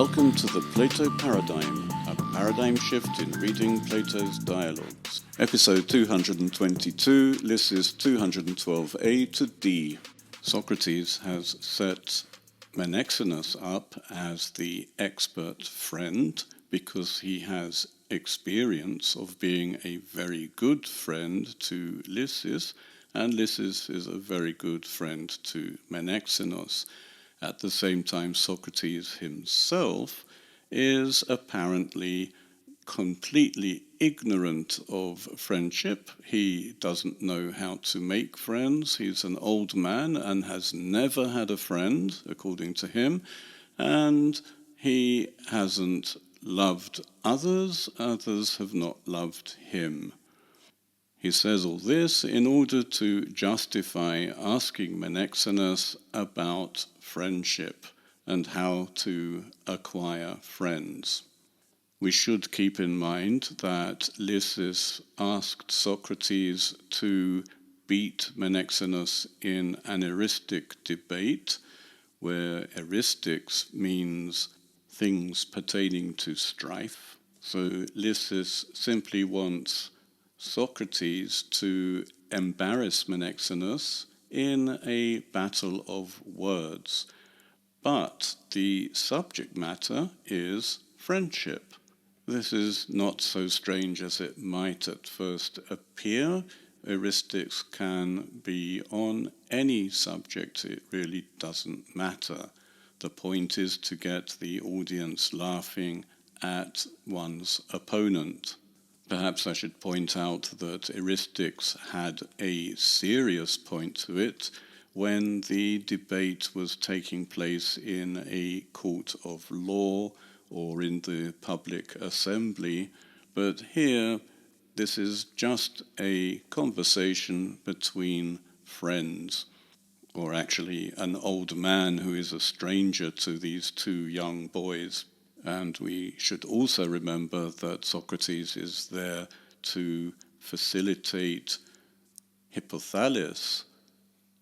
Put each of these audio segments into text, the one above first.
Welcome to the Plato Paradigm, a paradigm shift in reading Plato's dialogues. Episode 222, Lysis 212a to d. Socrates has set Menexenus up as the expert friend because he has experience of being a very good friend to Lysis, and Lysis is a very good friend to Menexenus. At the same time, Socrates himself is apparently completely ignorant of friendship. He doesn't know how to make friends. He's an old man and has never had a friend, according to him. And he hasn't loved others. Others have not loved him. He says all this in order to justify asking Menexenus about friendship and how to acquire friends. We should keep in mind that Lysis asked Socrates to beat Menexenus in an eristic debate, where eristics means things pertaining to strife. So Lysis simply wants Socrates to embarrass Menexenus in a battle of words. But the subject matter is friendship. This is not so strange as it might at first appear. Eristics can be on any subject. It really doesn't matter. The point is to get the audience laughing at one's opponent. Perhaps I should point out that eristics had a serious point to it when the debate was taking place in a court of law or in the public assembly. But here, this is just a conversation between friends, or actually an old man who is a stranger to these two young boys. And we should also remember that Socrates is there to facilitate Hippothales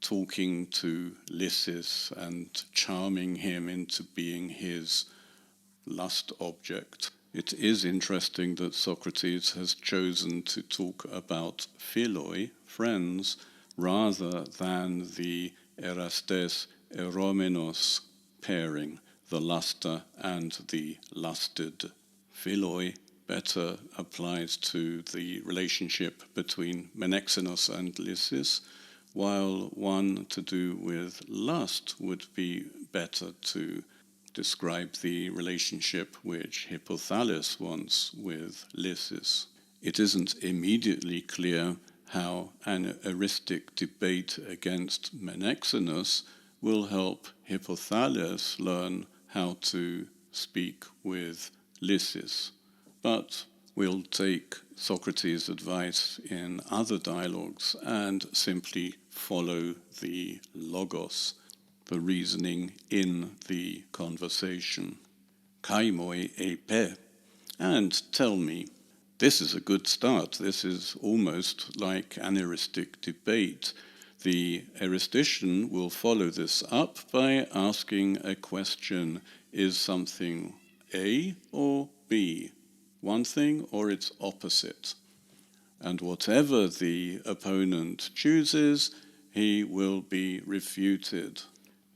talking to Lysis and charming him into being his lust object. It is interesting that Socrates has chosen to talk about philoi, friends, rather than the erastes eromenos pairing, the luster and the lusted. Philoi better applies to the relationship between Menexenus and Lysis, while one to do with lust would be better to describe the relationship which Hippothales wants with Lysis. It isn't immediately clear how an eristic debate against Menexenus will help Hippothales learn how to speak with Lysis. But we'll take Socrates' advice in other dialogues and simply follow the logos, the reasoning in the conversation. Kaimoi epe, and tell me. This is a good start. This is almost like an eristic debate. The eristician will follow this up by asking a question: is something A or B? One thing or its opposite? And whatever the opponent chooses, he will be refuted.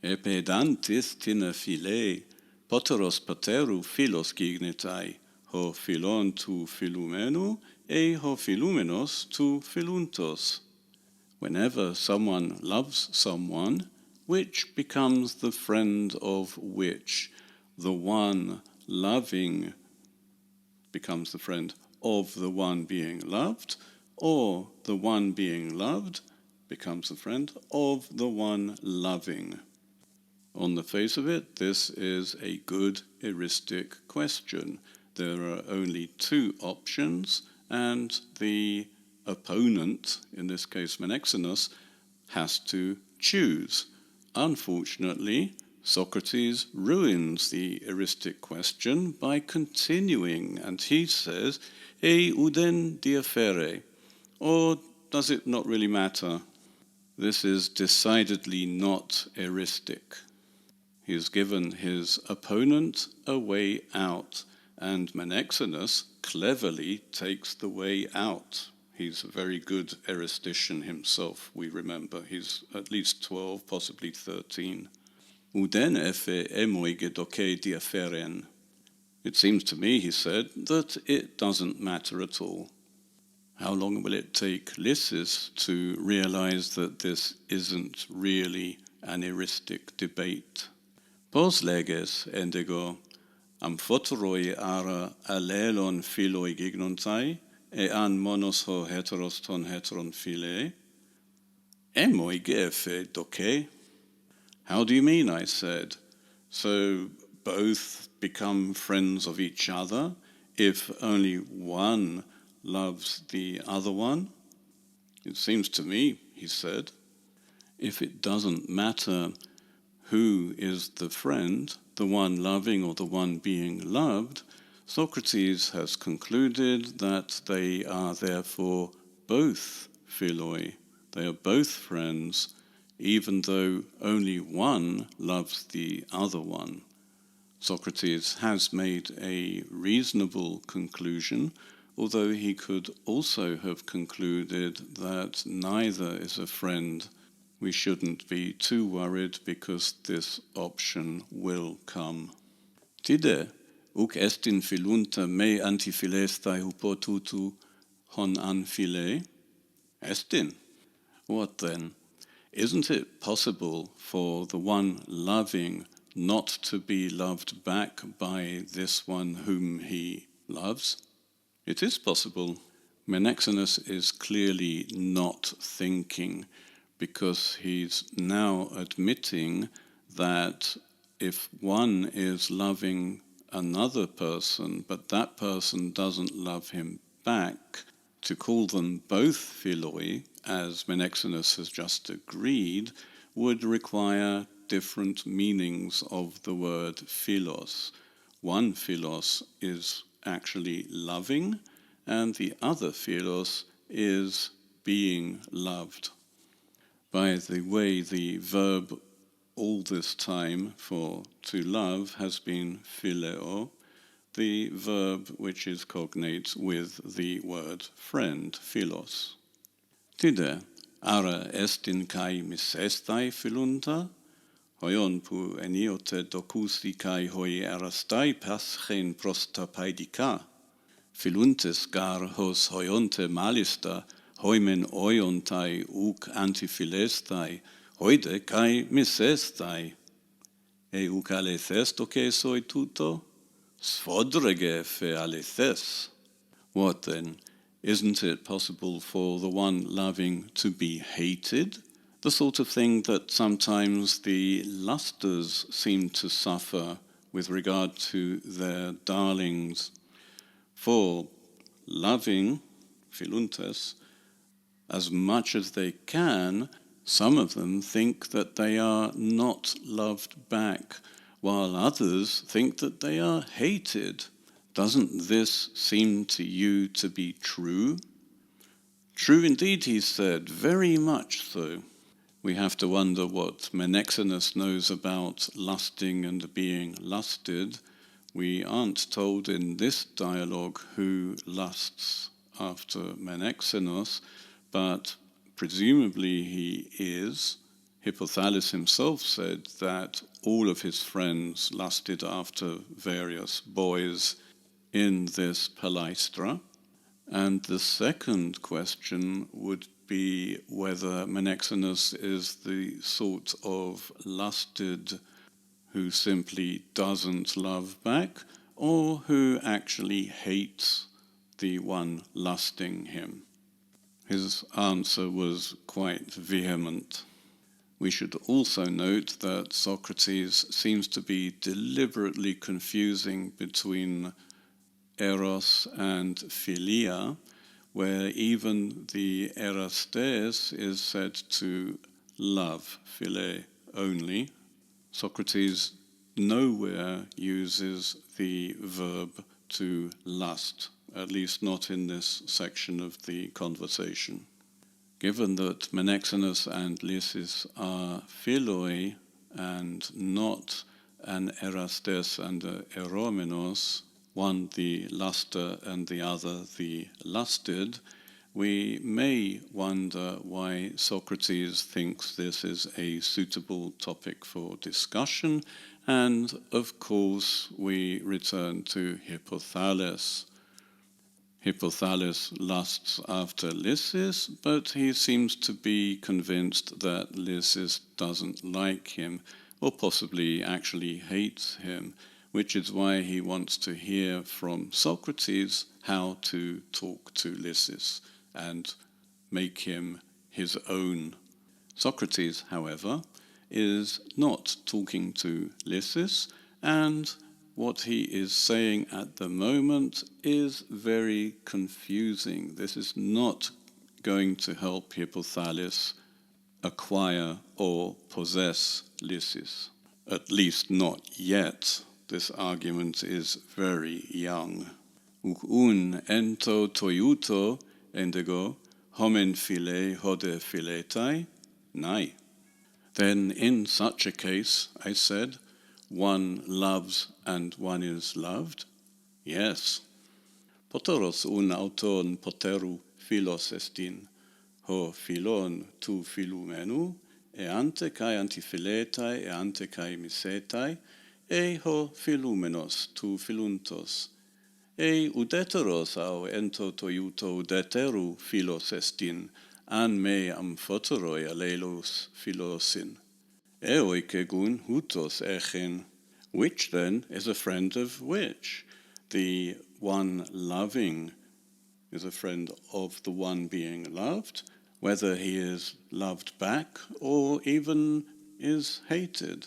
Epedantis tina phile, poteros pateru philos gignetai, ho philon tu philumenu, ho philumenos tu philuntos. Whenever someone loves someone, which becomes the friend of which? The one loving becomes the friend of the one being loved, or the one being loved becomes the friend of the one loving. On the face of it, this is a good eristic question. There are only two options, and the opponent, in this case Menexenus, has to choose. Unfortunately, Socrates ruins the eristic question by continuing, and he says, uden diafere, or does it not really matter? This is decidedly not eristic. He's given his opponent a way out, and Menexenus cleverly takes the way out. He's a very good eristician himself, we remember. He's at least 12, possibly 13. Uden efe emoige doke diaferen. It seems to me, he said, that it doesn't matter at all. How long will it take Lysis to realize that this isn't really an eristic debate? Pos leges, endego, amphoteroi ara allelon philoi gignontai, an monos ho heteros ton heteron phile, emoi gefe doke. How do you mean, I said? So both become friends of each other if only one loves the other one? It seems to me, he said, if it doesn't matter who is the friend, the one loving or the one being loved, Socrates has concluded that they are therefore both philoi. They are both friends, even though only one loves the other one. Socrates has made a reasonable conclusion, although he could also have concluded that neither is a friend. We shouldn't be too worried because this option will come. Tide, uk estin philunta me antiphilestai hupotutu hon anphile? Estin. What then? Isn't it possible for the one loving not to be loved back by this one whom he loves? It is possible. Menexenus is clearly not thinking, because he's now admitting that if one is loving another person, but that person doesn't love him back, to call them both philoi, as Menexenus has just agreed, would require different meanings of the word philos. One philos is actually loving, and the other philos is being loved. By the way, the verb all this time for to love has been phileo, the verb which is cognate with the word friend, philos. Tide, ara estin kai misestai philunta? Hoion pu eniote dokusi kai hoi erastai paschen prostapaidika. Philuntes gar hos hoionte malista, hoimen oiontai uk antiphilestai, hoide kai misestai. Uk alethes doke soi tuto? Sfodrege fe alethes. What then? Isn't it possible for the one loving to be hated? The sort of thing that sometimes the lusters seem to suffer with regard to their darlings. For loving, philuntes, as much as they can, some of them think that they are not loved back, while others think that they are hated. Doesn't this seem to you to be true? True indeed, he said, very much so. We have to wonder what Menexenus knows about lusting and being lusted. We aren't told in this dialogue who lusts after Menexenus, but presumably he is. Hippothales himself said that all of his friends lusted after various boys in this palaestra. And the second question would be whether Menexenus is the sort of lusted who simply doesn't love back, or who actually hates the one lusting him. His answer was quite vehement. We should also note that Socrates seems to be deliberately confusing between eros and philia, where even the erastes is said to love, phile only. Socrates nowhere uses the verb to lust, at least not in this section of the conversation. Given that Menexenus and Lysis are philoi and not an Erastes and a Eromenos, one the luster and the other the lusted, we may wonder why Socrates thinks this is a suitable topic for discussion, and of course we return to Hippothales. Hippothales lusts after Lysis, but he seems to be convinced that Lysis doesn't like him, or possibly actually hates him, which is why he wants to hear from Socrates how to talk to Lysis and make him his own. Socrates, however, is not talking to Lysis, and what he is saying at the moment is very confusing. This is not going to help Hippothales acquire or possess Lysis. At least not yet. This argument is very young. Uk un ento toiuto endego homen phile hode philetai? Nai. Then in such a case, I said, one loves and one is loved? Yes. Poteros un auton poteru philos estin, ho philon tu philumenu, e ante kai antiphiletai e ante kai misetai, e ho philumenos tu philuntos. E udeteros au ento toiuto udeteru philos estin, an me amphoteroi alelos philosin. Eoikegun hutos echen. Which then is a friend of which? The one loving is a friend of the one being loved, whether he is loved back or even is hated.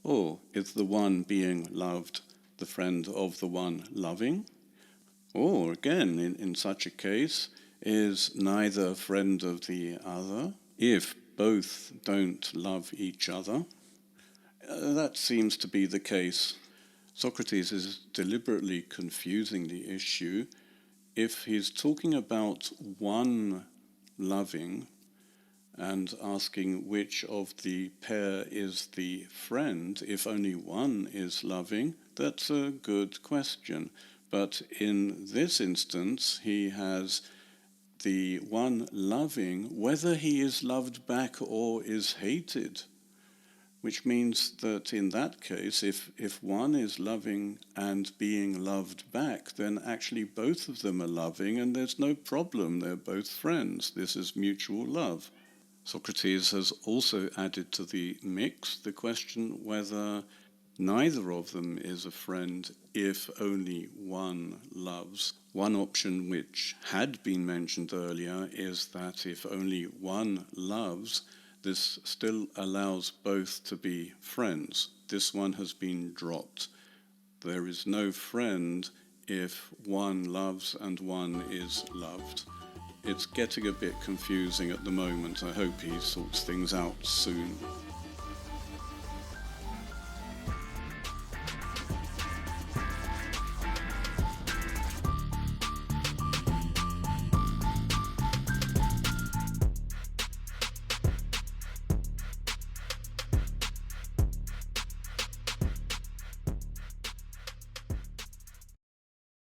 Or is the one being loved the friend of the one loving? Or again, in such a case, is neither friend of the other if both don't love each other? That seems to be the case. Socrates is deliberately confusing the issue. If he's talking about one loving and asking which of the pair is the friend, if only one is loving, that's a good question. But in this instance, he has the one loving, whether he is loved back or is hated, which means that in that case, if one is loving and being loved back, then actually both of them are loving and there's no problem, they're both friends. This is mutual love. Socrates has also added to the mix the question whether neither of them is a friend if only one loves. One option which had been mentioned earlier is that if only one loves, this still allows both to be friends. This one has been dropped. There is no friend if one loves and one is loved. It's getting a bit confusing at the moment. I hope he sorts things out soon.